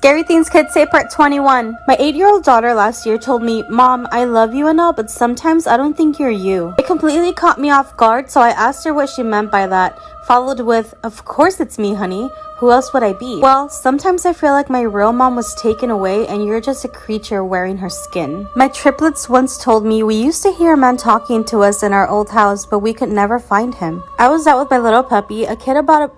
Scary Things Kids Say Part 21. My 8-year-old daughter last year told me, "Mom, I love you and all, but sometimes I don't think you're you." It completely caught me off guard, so I asked her what she meant by that, followed with, "Of course it's me, honey. Who else would I be?" Well, sometimes I feel like my real mom was taken away and you're just a creature wearing her skin. My triplets once told me we used to hear a man talking to us in our old house, but we could never find him. I was out with my little puppy, a kid about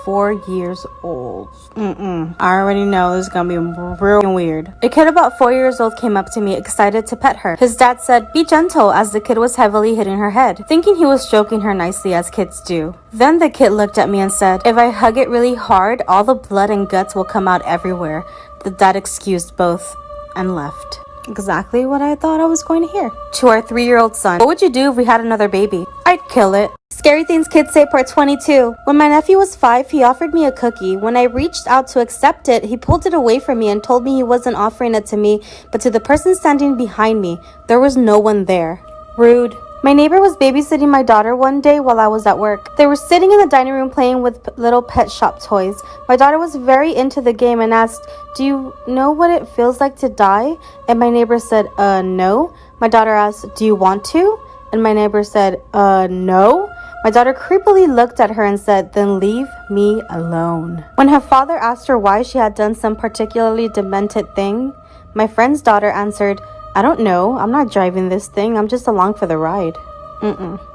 4 years old. I already know this is gonna be real weird. A kid about 4 years old came up to me, excited to pet her. His dad said, "Be gentle," as the kid was heavily hitting her head, thinking he was stroking her nicely as kids do. Then the kid looked at me and said, "If I hug it really hard, all the blood and guts will come out everywhere." The dad excused both and left. Exactly what I thought I was going to hear. To our 3-year-old son, "What would you do if we had another baby?" "I'd kill it." Scary Things Kids Say Part 22. When my nephew was 5, he offered me a cookie. When I reached out to accept it, he pulled it away from me and told me he wasn't offering it to me, but to the person standing behind me. There was no one there. Rude. My neighbor was babysitting my daughter one day while I was at work. They were sitting in the dining room playing with little pet shop toys. My daughter was very into the game and asked, "Do you know what it feels like to die?" And my neighbor said, no." My daughter asked, "Do you want to?" And my neighbor said, no." My daughter creepily looked at her and said, "Then leave me alone." When her father asked her why she had done some particularly demented thing, my friend's daughter answered, "I don't know. I'm not driving this thing. I'm just along for the ride."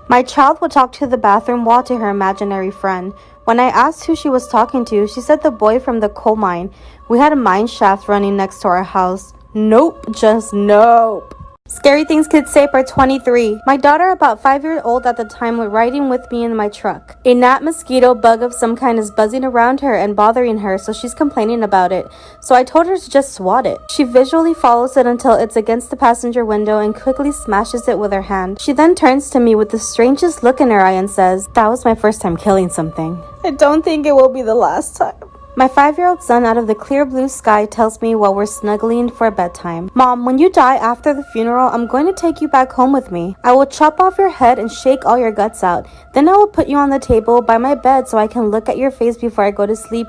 My child would talk to the bathroom wall to her imaginary friend. When I asked who she was talking to, she said the boy from the coal mine. We had a mine shaft running next to our house. Nope, just nope. Scary Things Kids Say Part 23. My daughter, about 5 years old at the time, was riding with me in my truck. A gnat mosquito bug of some kind is buzzing around her and bothering her, so she's complaining about it. So I told her to just swat it. She visually follows it until it's against the passenger window and quickly smashes it with her hand. She then turns to me with the strangest look in her eye and says, "That was my first time killing something. I don't think it will be the last time." My 5-year-old son out of the clear blue sky tells me while we're snuggling for bedtime, "Mom, when you die after the funeral, I'm going to take you back home with me. I will chop off your head and shake all your guts out. Then I will put you on the table by my bed so I can look at your face before I go to sleep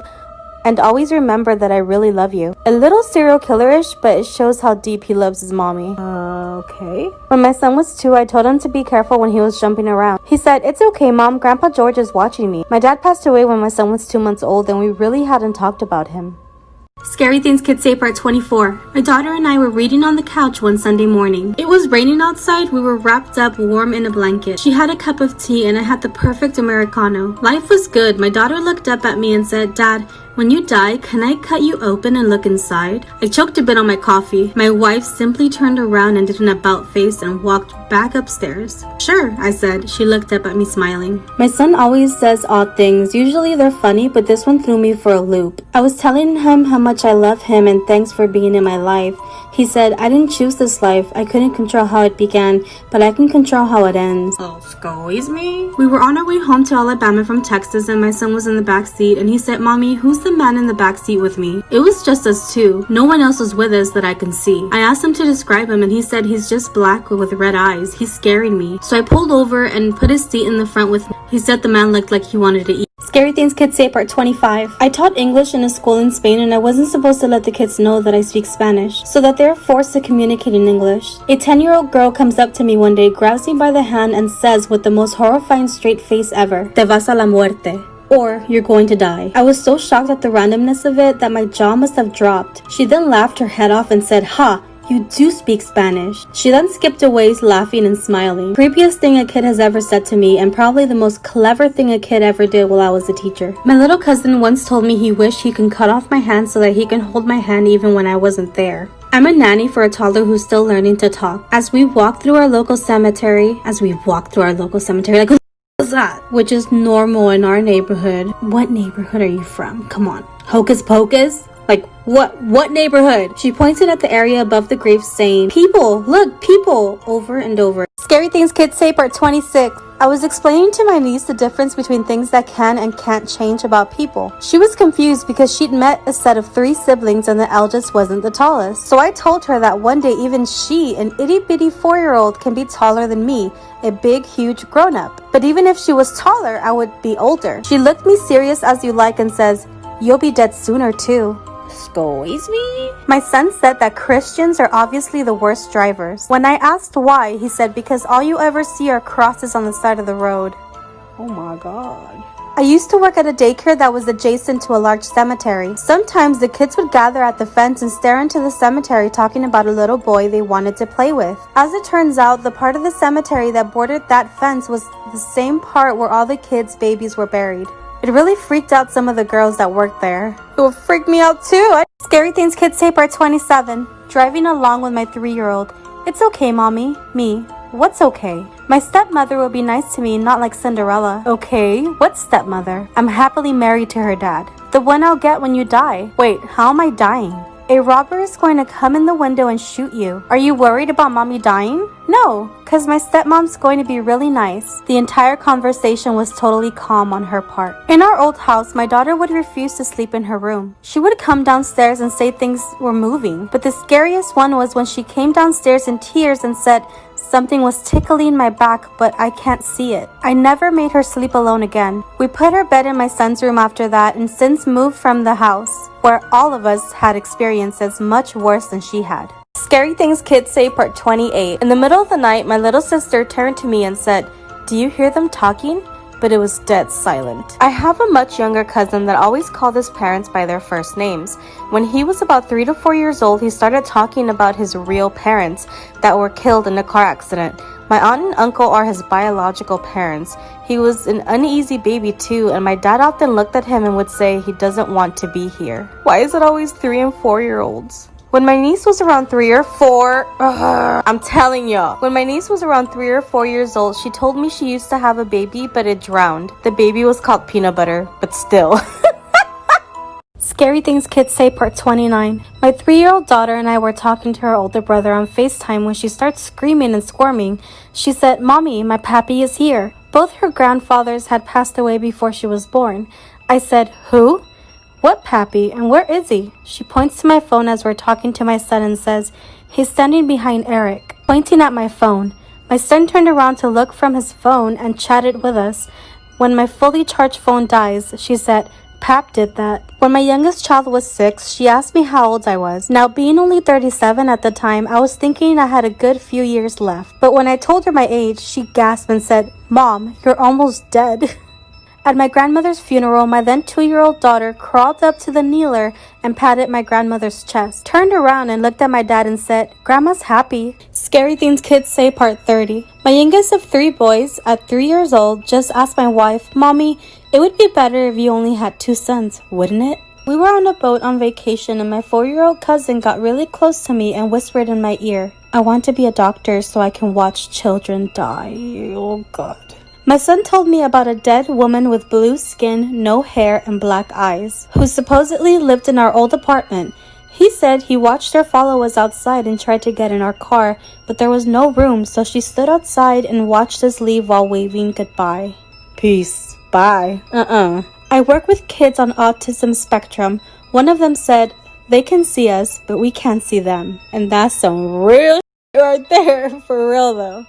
and always remember that I really love you." A little serial killerish, but it shows how deep he loves his mommy. Okay. When my son was 2, I told him to be careful when he was jumping around. He said, "It's okay, Mom. Grandpa George is watching me." My dad passed away when my son was 2 months old, and we really hadn't talked about him. Scary Things Kids Say Part 24. My daughter and I were reading on the couch one Sunday morning. It was raining outside. We were wrapped up warm in a blanket. She had a cup of tea and I had the perfect Americano. Life was good. My daughter looked up at me and said, "Dad, when you die, can I cut you open and look inside?" I choked a bit on my coffee. My wife simply turned around and did an about face and walked back upstairs. "Sure," I said. She looked up at me smiling. My son always says odd things. Usually they're funny, but this one threw me for a loop. I was telling him how much I love him and thanks for being in my life. He said, "I didn't choose this life. I couldn't control how it began, but I can control how it ends." Oh, excuse me? We were on our way home to Alabama from Texas and my son was in the back seat and he said, "Mommy, who's the man in the back seat with me?" It was just us two. No one else was with us that I can see. I asked him to describe him and he said he's just black with red eyes. He's scaring me. So I pulled over and put his seat in the front with me. He said the man looked like he wanted to eat. Scary Things Kids Say Part 25. I taught English in a school in Spain and I wasn't supposed to let the kids know that I speak Spanish, so that they're forced to communicate in English. A 10-year-old girl comes up to me one day, grabs me by the hand and says with the most horrifying straight face ever, "Te vas a la muerte," or "You're going to die." I was so shocked at the randomness of it that my jaw must have dropped. She then laughed her head off and said, "Ha! You do speak Spanish." She then skipped away, laughing and smiling. Creepiest thing a kid has ever said to me, and probably the most clever thing a kid ever did while I was a teacher. My little cousin once told me he wished he could cut off my hand so that he can hold my hand even when I wasn't there. I'm a nanny for a toddler who's still learning to talk. As we walk through our local cemetery, like who's that? Which is normal in our neighborhood. What neighborhood are you from? Come on. Hocus Pocus? Like, what neighborhood? She pointed at the area above the grave saying, "People, look, people," over and over. Scary Things Kids Say Part 26. I was explaining to my niece the difference between things that can and can't change about people. She was confused because she'd met a set of 3 siblings and the eldest wasn't the tallest. So I told her that one day even she, an itty-bitty 4-year-old, can be taller than me, a big, huge grown-up. But even if she was taller, I would be older. She looked me serious as you like and says, "You'll be dead sooner too." Excuse me? My son said that Christians are obviously the worst drivers. When I asked why, he said because all you ever see are crosses on the side of the road. Oh my god. I used to work at a daycare that was adjacent to a large cemetery. Sometimes the kids would gather at the fence and stare into the cemetery talking about a little boy they wanted to play with. As it turns out, the part of the cemetery that bordered that fence was the same part where all the kids' babies were buried. It really freaked out some of the girls that worked there. It would freak me out too. Scary Things Kids Say Part 27. Driving along with my 3-year-old. It's okay, mommy. Me. What's okay? My stepmother will be nice to me, not like Cinderella. Okay, what stepmother? I'm happily married to her dad. The one I'll get when you die. Wait, how am I dying? A robber is going to come in the window and shoot you. Are you worried about mommy dying? No, because my stepmom's going to be really nice. The entire conversation was totally calm on her part. In our old house, my daughter would refuse to sleep in her room. She would come downstairs and say things were moving. But the scariest one was when she came downstairs in tears and said, something was tickling my back, but I can't see it. I never made her sleep alone again. We put her bed in my son's room after that and since moved from the house, where all of us had experiences much worse than she had. Scary Things Kids Say Part 28. In the middle of the night, my little sister turned to me and said, "Do you hear them talking?" But it was dead silent. I have a much younger cousin that always called his parents by their first names. When he was about 3 to 4 years old, he started talking about his real parents that were killed in a car accident. My aunt and uncle are his biological parents. He was an uneasy baby too, and my dad often looked at him and would say he doesn't want to be here. Why is it always 3 and 4-year-olds? When my niece was around 3 or 4, I'm telling y'all. When my niece was around 3 or 4 years old, she told me she used to have a baby, but it drowned. The baby was called Peanut Butter, but still. Scary Things Kids Say Part 29. My 3-year-old daughter and I were talking to her older brother on FaceTime when she starts screaming and squirming. She said, "Mommy, my pappy is here." Both her grandfathers had passed away before she was born. I said, "Who? What pappy, and where is he?" She points to my phone as we're talking to my son and says, "He's standing behind Eric," pointing at my phone. My son turned around to look from his phone and chatted with us. When my fully charged phone dies, she said, "Pap did that." When my youngest child was 6, she asked me how old I was. Now, being only 37 at the time, I was thinking I had a good few years left. But when I told her my age, she gasped and said, "Mom, you're almost dead." At my grandmother's funeral, my then 2-year-old daughter crawled up to the kneeler and patted my grandmother's chest, turned around and looked at my dad and said, "Grandma's happy." Scary Things Kids Say Part 30. My youngest of 3 boys, at 3 years old, just asked my wife, "Mommy, it would be better if you only had 2 sons, wouldn't it?" We were on a boat on vacation and my 4-year-old cousin got really close to me and whispered in my ear, "I want to be a doctor so I can watch children die." Oh God. My son told me about a dead woman with blue skin, no hair, and black eyes, who supposedly lived in our old apartment. He said he watched her follow us outside and tried to get in our car, but there was no room, so she stood outside and watched us leave while waving goodbye. Peace. Bye. I work with kids on autism spectrum. One of them said, "They can see us, but we can't see them." And that's some real right there, for real though.